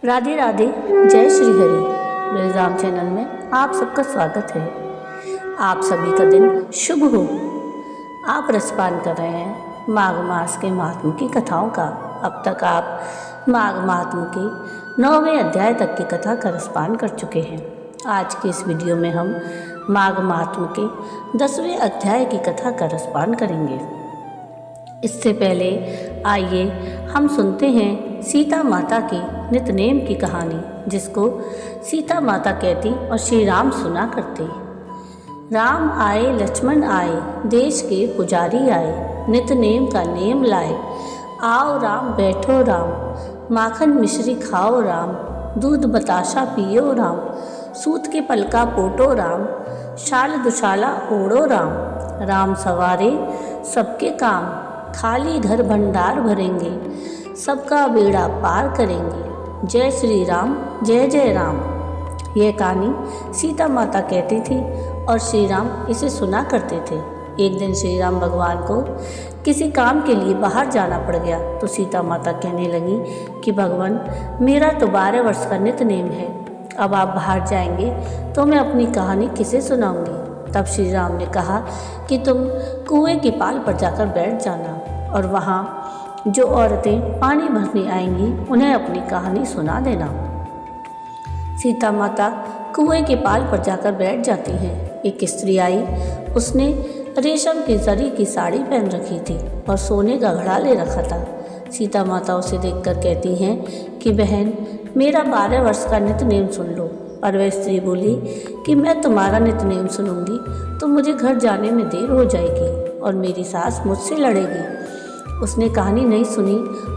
राधे राधे। जय श्री हरि। मेरे राम चैनल में आप सबका स्वागत है। आप सभी का दिन शुभ हो। आप रसपान कर रहे हैं माघ मास के महात्म की कथाओं का। अब तक आप माघ महात्म के 9वें अध्याय तक की कथा का रसपान कर चुके हैं। आज के इस वीडियो में हम माघ महात्म के 10वें अध्याय की कथा का रसपान करेंगे। इससे पहले आइए हम सुनते हैं सीता माता की नितनेम की कहानी, जिसको सीता माता कहती और श्री राम सुना करते। राम आए लक्ष्मण आए, देश के पुजारी आए, नितनेम का नेम लाए। आओ राम बैठो राम, माखन मिश्री खाओ राम, दूध बताशा पियो राम, सूत के पलका पोटो राम, शाल दुशाला ओढ़ो राम। राम सवारे सबके काम, खाली घर भंडार भरेंगे, सबका बेड़ा पार करेंगे। जय श्री राम, जय जय राम। यह कहानी सीता माता कहती थी और श्री राम इसे सुना करते थे। एक दिन श्री राम भगवान को किसी काम के लिए बाहर जाना पड़ गया तो सीता माता कहने लगी कि भगवान, मेरा तो 12 वर्ष का नित नेम है, अब आप बाहर जाएंगे तो मैं अपनी कहानी किसे सुनाऊंगी। तब श्री राम ने कहा कि तुम कुएं की पाल पर जाकर बैठ जाना और वहाँ जो औरतें पानी भरने आएंगी उन्हें अपनी कहानी सुना देना। सीता माता कुएं के पाल पर जाकर बैठ जाती हैं। एक स्त्री आई, उसने रेशम की जरी की साड़ी पहन रखी थी और सोने का घड़ा ले रखा था। सीता माता उसे देखकर कहती हैं कि बहन, मेरा 12 वर्ष का नितनेम सुन लो। और वह स्त्री बोली कि मैं तुम्हारा नितनेम सुनूंगी तो मुझे घर जाने में देर हो जाएगी और मेरी सास मुझसे लड़ेगी। उसने कहानी नहीं सुनी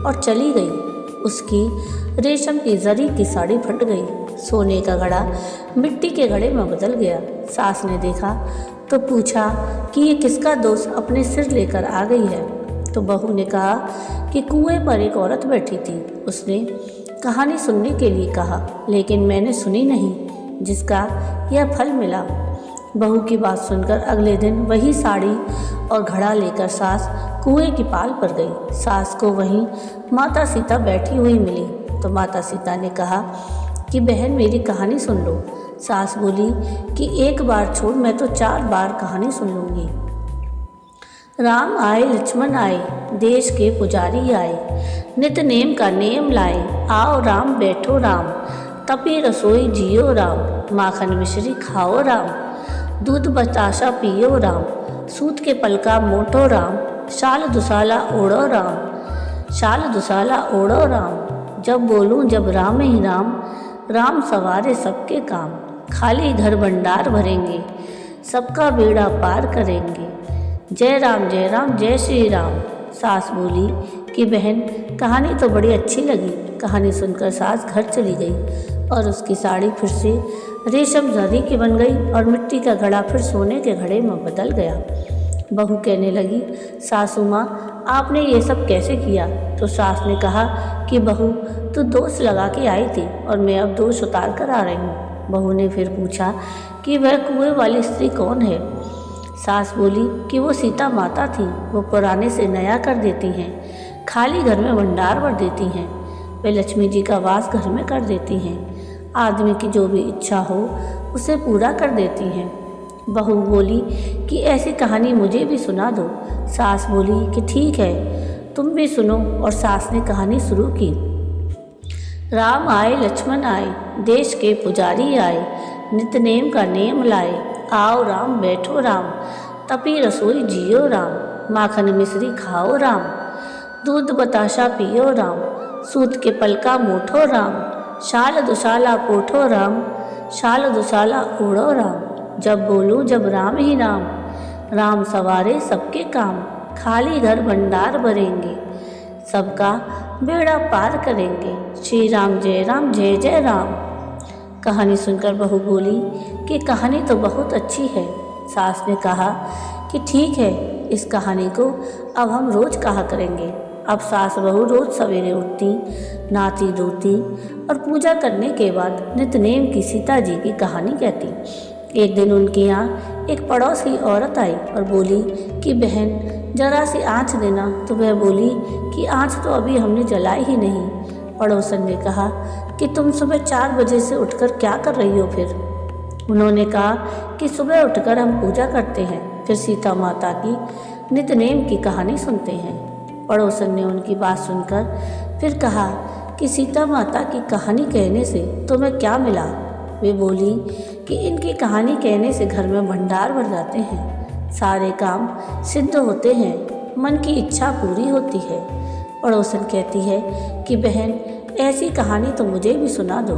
और चली गई। उसकी रेशम की जरी की साड़ी फट गई, सोने का घड़ा मिट्टी के घड़े में बदल गया। सास ने देखा तो पूछा कि ये किसका दोष अपने सिर लेकर आ गई है। तो बहू ने कहा कि कुएं पर एक औरत बैठी थी, उसने कहानी सुनने के लिए कहा लेकिन मैंने सुनी नहीं, जिसका यह फल मिला। बहू की बात सुनकर अगले दिन वही साड़ी और घड़ा लेकर सास कुएं की पाल पर गई। सास को वहीं माता सीता बैठी हुई मिली तो माता सीता ने कहा कि बहन, मेरी कहानी सुन लो। सास बोली कि एक बार छोड़, मैं तो 4 बार कहानी सुन लूँगी। राम आए लक्ष्मण आए, देश के पुजारी आए, नित नेम का नेम लाए। आओ राम बैठो राम, तपी रसोई जियो राम, माखन मिश्री खाओ राम, दूध बताशा पियो राम, सूत के पलका मोटो राम, शाल दुसाला ओढ़ो राम, शाल दुसाला ओढ़ो राम। जब बोलूं जब राम ही राम, राम सवारे सबके काम, खाली घर भंडार भरेंगे, सबका बेड़ा पार करेंगे। जय राम जय राम, जय श्री राम। सास बोली कि बहन, कहानी तो बड़ी अच्छी लगी। कहानी सुनकर सास घर चली गई और उसकी साड़ी फिर से रेशम जरी की बन गई और मिट्टी का घड़ा फिर सोने के घड़े में बदल गया। बहू कहने लगी, सासू माँ, आपने ये सब कैसे किया? तो सास ने कहा कि बहू, तू दोष लगा के आई थी और मैं अब दोष उतार कर आ रही हूँ। बहू ने फिर पूछा कि वह कुएं वाली स्त्री कौन है? सास बोली कि वो सीता माता थी, वो पुराने से नया कर देती हैं, खाली घर में भंडार भर देती हैं, वे लक्ष्मी जी का वास घर में कर देती हैं, आदमी की जो भी इच्छा हो उसे पूरा कर देती हैं। बहू बोली कि ऐसी कहानी मुझे भी सुना दो। सास बोली कि ठीक है, तुम भी सुनो। और सास ने कहानी शुरू की। राम आए लक्ष्मण आए, देश के पुजारी आए, नितनेम का नेम लाए। आओ राम बैठो राम, तपी रसोई जियो राम, माखन मिश्री खाओ राम, दूध बताशा पियो राम, सूत के पलका मोठो राम, शाल दुशाला पोठो राम, शाल दुशाला ओढ़ो राम। जब बोलूं जब राम ही राम, राम सवारे सबके काम, खाली घर भंडार भरेंगे, सबका बेड़ा पार करेंगे। श्री राम जय जय राम। कहानी सुनकर बहू बोली कि कहानी तो बहुत अच्छी है। सास ने कहा कि ठीक है, इस कहानी को अब हम रोज़ कहा करेंगे। अब सास बहू रोज़ सवेरे उठती, नहाती धोती और पूजा करने के बाद नितनेम की सीता जी की कहानी कहती। एक दिन उनके यहाँ एक पड़ोस की औरत आई और बोली कि बहन, जरा सी आँच देना। तो वह बोली कि आँच तो अभी हमने जलाई ही नहीं। पड़ोसन ने कहा कि तुम सुबह 4 बजे से उठकर क्या कर रही हो फिर? उन्होंने कहा कि सुबह उठकर हम पूजा करते हैं, फिर सीता माता की नित्यनेम की कहानी सुनते हैं। पड़ोसन ने उनकी बात सुनकर फिर कहा कि सीता माता की कहानी कहने से तुम्हें क्या मिला? वे बोली कि इनकी कहानी कहने से घर में भंडार भर जाते हैं, सारे काम सिद्ध होते हैं, मन की इच्छा पूरी होती है। पड़ोसन कहती है कि बहन, ऐसी कहानी तो मुझे भी सुना दो।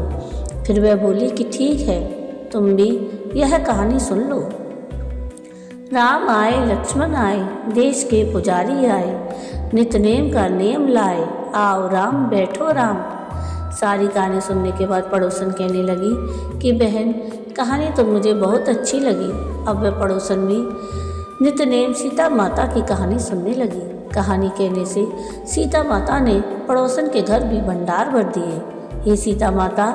फिर वह बोली कि ठीक है, तुम भी यह कहानी सुन लो। राम आए लक्ष्मण आए, देश के पुजारी आए, नित्यनेम का नेम लाए, आओ राम बैठो राम। सारी कहानी सुनने के बाद पड़ोसन कहने लगी कि बहन, कहानी तो मुझे बहुत अच्छी लगी। अब वह पड़ोसन भी नित्यनेम सीता माता की कहानी सुनने लगी। कहानी कहने से सीता माता ने पड़ोसन के घर भी भंडार भर दिए। हे सीता माता,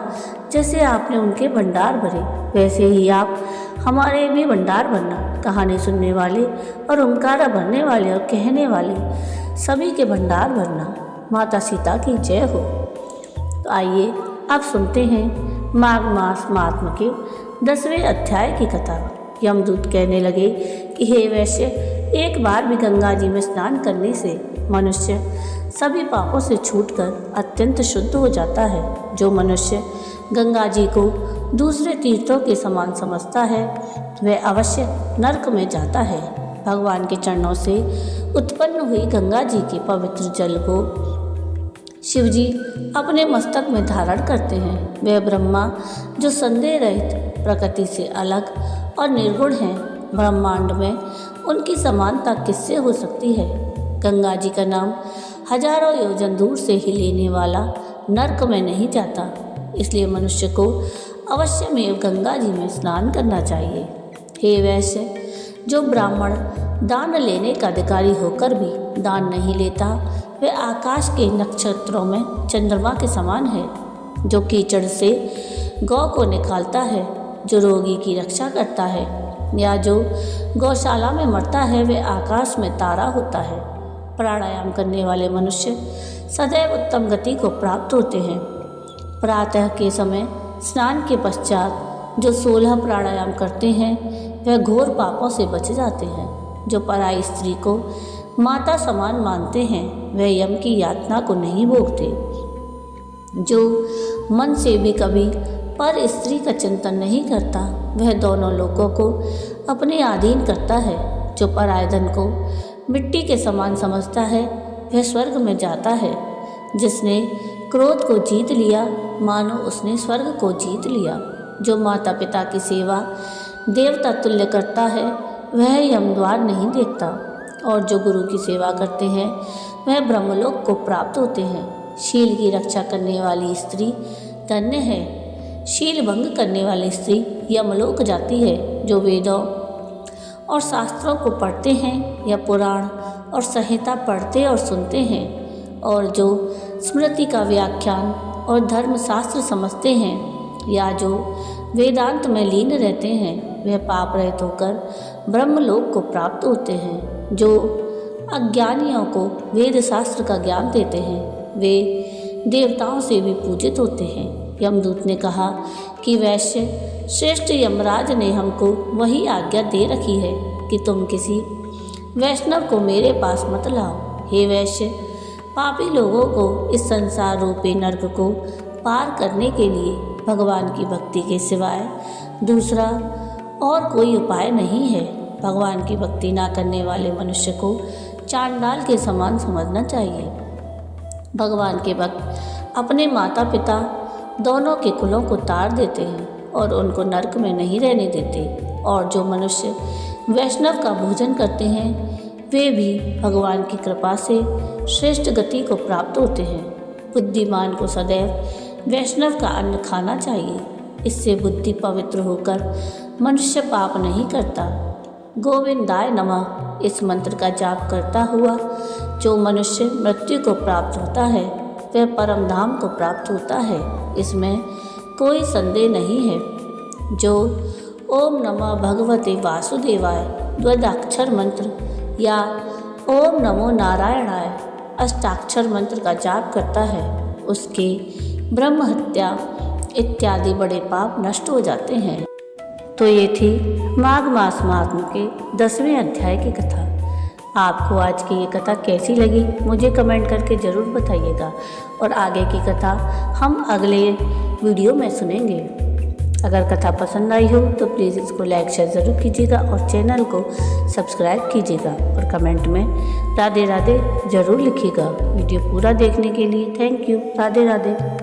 जैसे आपने उनके भंडार भरे, वैसे ही आप हमारे भी भंडार भरना। कहानी सुनने वाले और ओंकारा भरने वाले और कहने वाले सभी के भंडार भरना। माता सीता की जय हो। तो आइए अब सुनते हैं माघ मास महात्म के 10वें अध्याय की कथा। यमदूत कहने लगे कि हे वैश्य, एक बार भी गंगा जी में स्नान करने से मनुष्य सभी पापों से छूटकर अत्यंत शुद्ध हो जाता है। जो मनुष्य गंगा जी को दूसरे तीर्थों के समान समझता है, वह अवश्य नरक में जाता है। भगवान के चरणों से उत्पन्न हुई गंगा जी के पवित्र जल को शिवजी अपने मस्तक में धारण करते हैं। वह ब्रह्मा जो संदेह रहित प्रकृति से अलग और निर्गुण हैं, ब्रह्मांड में उनकी समानता किससे हो सकती है? गंगा जी का नाम हजारों योजन दूर से ही लेने वाला नरक में नहीं जाता, इसलिए मनुष्य को अवश्य में गंगा जी में स्नान करना चाहिए। हे वैश्य, जो ब्राह्मण दान लेने का अधिकारी होकर भी दान नहीं लेता, वह आकाश के नक्षत्रों में चंद्रमा के समान है। जो कीचड़ से गौ को निकालता है, जो रोगी की रक्षा करता है, या जो गौशाला में मरता है, वह आकाश में तारा होता है। प्राणायाम करने वाले मनुष्य सदैव उत्तम गति को प्राप्त होते हैं। प्रातः के समय स्नान के पश्चात जो 16 प्राणायाम करते हैं, वह घोर पापों से बच जाते हैं। जो पराई स्त्री को माता समान मानते हैं, वह यम की यातना को नहीं भोगते। जो मन से भी कभी पर स्त्री का चिंतन नहीं करता, वह दोनों लोगों को अपने अधीन करता है। जो पराय धन को मिट्टी के समान समझता है, वह स्वर्ग में जाता है। जिसने क्रोध को जीत लिया, मानो उसने स्वर्ग को जीत लिया। जो माता पिता की सेवा देवता तुल्य करता है, वह यमद्वार नहीं देखता। और जो गुरु की सेवा करते हैं, वह ब्रह्मलोक को प्राप्त होते हैं। शील की रक्षा करने वाली स्त्री धन्य है। शील भंग करने वाली स्त्री यमलोक जाती है। जो वेदों और शास्त्रों को पढ़ते हैं, या पुराण और संहिता पढ़ते और सुनते हैं, और जो स्मृति का व्याख्यान और धर्मशास्त्र समझते हैं, या जो वेदांत में लीन रहते हैं, वह पाप रहित होकर ब्रह्मलोक को प्राप्त होते हैं। जो अज्ञानियों को वेद शास्त्र का ज्ञान देते हैं, वे देवताओं से भी पूजित होते हैं। यमदूत ने कहा कि वैश्य श्रेष्ठ यमराज ने हमको वही आज्ञा दे रखी है कि तुम किसी वैष्णव को मेरे पास मत लाओ। हे वैश्य, पापी लोगों को इस संसार रूपी नर्क को पार करने के लिए भगवान की भक्ति के सिवाय दूसरा और कोई उपाय नहीं है। भगवान की भक्ति ना करने वाले मनुष्य को चांडाल के समान समझना चाहिए। भगवान के भक्त अपने माता पिता दोनों के कुलों को तार देते हैं और उनको नरक में नहीं रहने देते। और जो मनुष्य वैष्णव का भोजन करते हैं, वे भी भगवान की कृपा से श्रेष्ठ गति को प्राप्त होते हैं। बुद्धिमान को सदैव वैष्णव का अन्न खाना चाहिए। इससे बुद्धि पवित्र होकर मनुष्य पाप नहीं करता। गोविंदाय नमः इस मंत्र का जाप करता हुआ जो मनुष्य मृत्यु को प्राप्त होता है, वह परम धाम को प्राप्त होता है, इसमें कोई संदेह नहीं है। जो ओम नमः भगवते वासुदेवाय द्वैताक्षर मंत्र या ओम नमो नारायणाय अष्टाक्षर मंत्र का जाप करता है, उसके ब्रह्म हत्या इत्यादि बड़े पाप नष्ट हो जाते हैं। तो ये थी माघ मास महात्म्य के 10वें अध्याय की कथा। आपको आज की ये कथा कैसी लगी मुझे कमेंट करके ज़रूर बताइएगा और आगे की कथा हम अगले वीडियो में सुनेंगे। अगर कथा पसंद आई हो तो प्लीज़ इसको लाइक शेयर ज़रूर कीजिएगा और चैनल को सब्सक्राइब कीजिएगा और कमेंट में राधे राधे ज़रूर लिखिएगा। वीडियो पूरा देखने के लिए थैंक यू। राधे राधे।